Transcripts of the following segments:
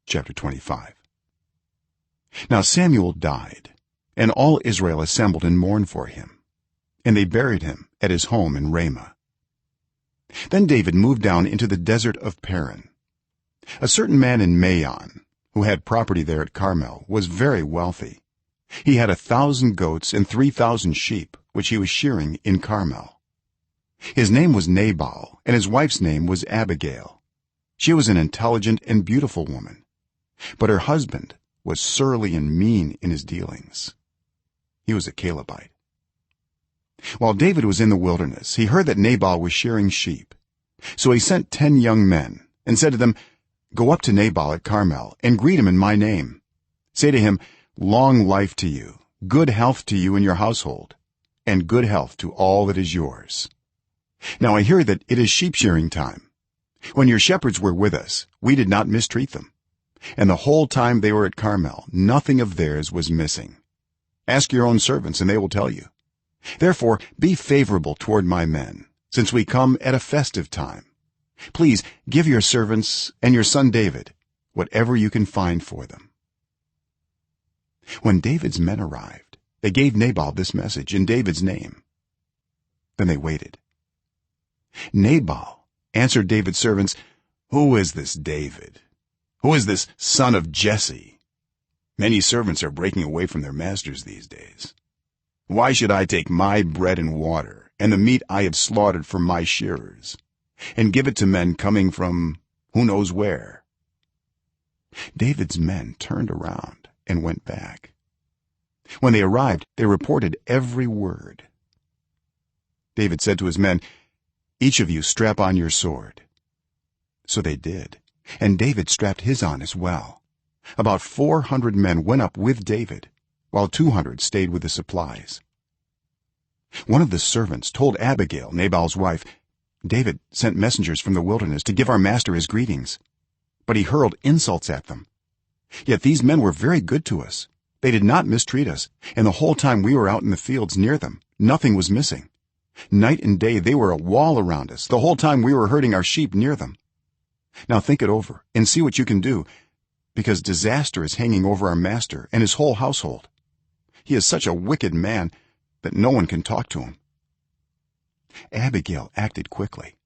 chapter 25. Now Samuel died, and all Israel assembled and mourned for him, and they buried him at his home in Ramah. Then David moved down into the desert of Paran. A certain man in Maon, who had property there at Carmel, was very wealthy. He had 1,000 goats and 3,000 sheep which he was shearing in Carmel. His name was Nabal, and his wife's name was Abigail. She was an intelligent and beautiful woman, but her husband was surly and mean in his dealings. He was a Calebite. While David was in the wilderness, he heard that Nabal was shearing sheep. So he sent 10 young men and said to them, "Go up to Nabal at Carmel and greet him in my name. Say to him, 'Long life to you, good health to you and your household, and good health to all that is yours. Now I hear that it is sheep-shearing time. When your shepherds were with us, we did not mistreat them, and the whole time they were at Carmel nothing of theirs was missing. Ask your own servants and they will tell you. Therefore be favorable toward my men, since we come at a festive time. Please give your servants and your son David whatever you can find for them.'" When David's men arrived, they gave Nabal this message in David's name. Then they waited. Nabal answered David's servants, "Who is this David? Who is this son of Jesse? Many servants are breaking away from their masters these days. Why should I take my bread and water and the meat I have slaughtered for my shearers and give it to men coming from who knows where?" David's men turned around and went back. When they arrived, they reported every word. David said to his men, "Each of you strap on your sword." So they did, and David strapped his on as well. About 400 men went up with David, while 200 stayed with the supplies. One of the servants told Abigail, Nabal's wife, "David sent messengers from the wilderness to give our master his greetings, but he hurled insults at them. Yet these men were very good to us. They did not mistreat us, and the whole time we were out in the fields near them nothing was missing. Night and day they were a wall around us the whole time we were herding our sheep near them. Now think it over and see what you can do, because disaster is hanging over our master and his whole household. He is such a wicked man that no one can talk to him." Abigail acted quickly.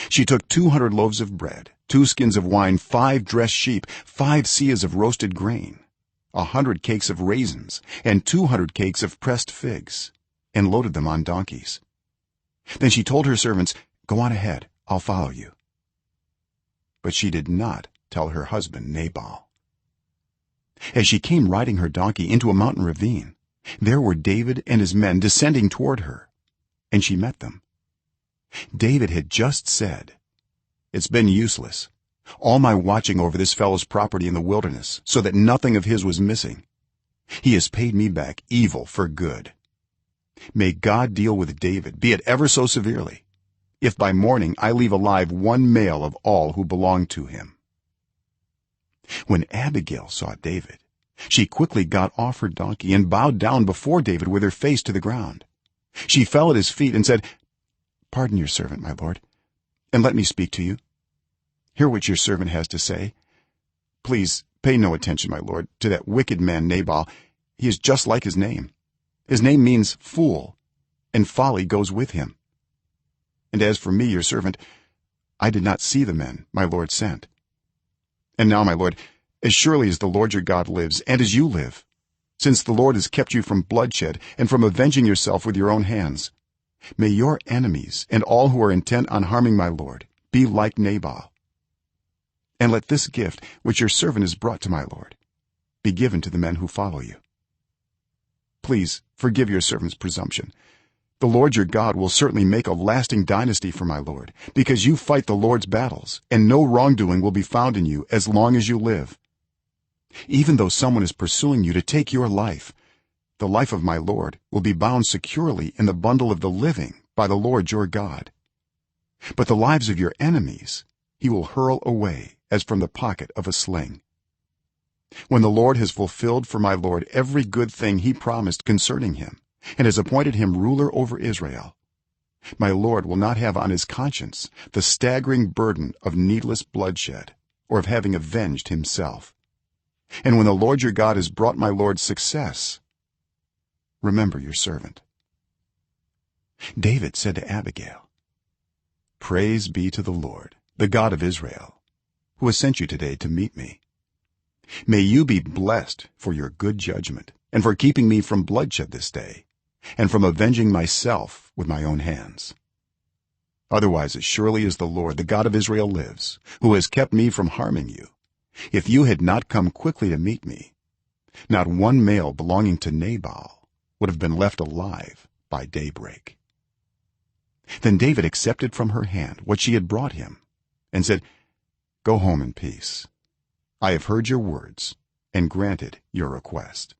She took 200 loaves of bread, 2 skins of wine, 5 dressed sheep, 5 seahs of roasted grain, 100 cakes of raisins, and 200 cakes of pressed figs, and loaded them on donkeys. Then she told her servants, "Go on ahead, I'll follow you." But she did not tell her husband Nabal. As she came riding her donkey into a mountain ravine, there were David and his men descending toward her, and she met them. David had just said, "It's been useless, all my watching over this fellow's property in the wilderness, so that nothing of his was missing. He has paid me back evil for good. May God deal with David, be it ever so severely, if by morning I leave alive one male of all who belong to him." When Abigail saw David, she quickly got off her donkey and bowed down before David with her face to the ground. She fell at his feet and said, "Pardon your servant, my lord, and let me speak to you. Hear what your servant has to say. Please pay no attention, my lord, to that wicked man Nabal. He is just like his name. His name means fool, and folly goes with him. And as for me, your servant, I did not see the men my lord sent. And now, my lord, as surely as the Lord your God lives, and as you live, since the Lord has kept you from bloodshed and from avenging yourself with your own hands, may your enemies and all who are intent on harming my lord be like Nabal. And let this gift which your servant has brought to my lord be given to the men who follow you. Please forgive your servant's presumption. The Lord your God will certainly make a lasting dynasty for my lord, because you fight the Lord's battles, and no wrongdoing will be found in you as long as you live. Even though someone is pursuing you to take your life, the life of my lord will be bound securely in the bundle of the living by the Lord your God. But the lives of your enemies he will hurl away as from the pocket of a sling. When the Lord has fulfilled for my lord every good thing he promised concerning him, and has appointed him ruler over Israel, my lord will not have on his conscience the staggering burden of needless bloodshed or of having avenged himself. and when the Lord your God has brought my lord success, remember your servant." David said to Abigail, "Praise be to the Lord, the God of Israel, who has sent you today to meet me. May you be blessed for your good judgment and for keeping me from bloodshed this day and from avenging myself with my own hands. Otherwise, as surely as the Lord, the God of Israel lives, who has kept me from harming you, if you had not come quickly to meet me, not one male belonging to Nabal would have been left alive by daybreak." Then David accepted from her hand what she had brought him and said, "Go home in peace. I have heard your words and granted your request."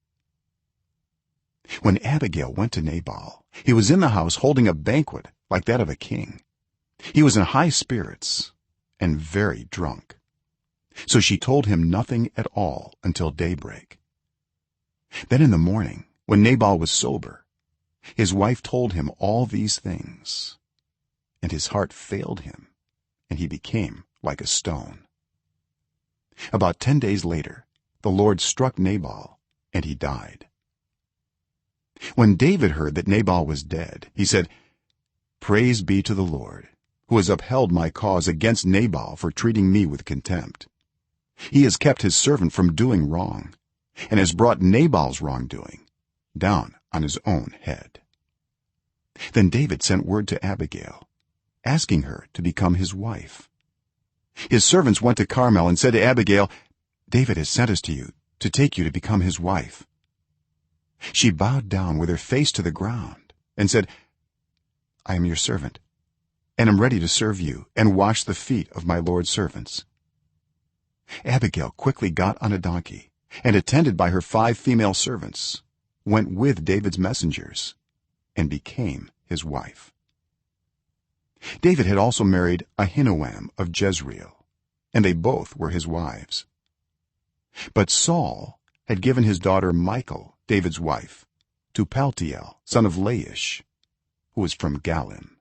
When Abigail went to Nabal, he was in the house holding a banquet like that of a king. He was in high spirits and very drunk, so she told him nothing at all until daybreak. Then in the morning, when Nabal was sober, his wife told him all these things, and his heart failed him, and he became like a stone. About 10 days later, the Lord struck Nabal, and he died. When David heard that Nabal was dead, he said, "Praise be to the Lord, who has upheld my cause against Nabal for treating me with contempt. He has kept his servant from doing wrong, and has brought Nabal's wrongdoing down on his own head." Then David sent word to Abigail, asking her to become his wife. His servants went to Carmel and said to Abigail, "David has sent us to you to take you to become his wife." She bowed down with her face to the ground and said, "I am your servant, and am ready to serve you and wash the feet of my lord's servants." Abigail quickly got on a donkey and, attended by her 5 female servants, went with David's messengers and became his wife. David had also married Ahinoam of Jezreel, and they both were his wives. But Saul had given his daughter Michal, David's wife, to Paltiel, son of Laish, who was from Galim.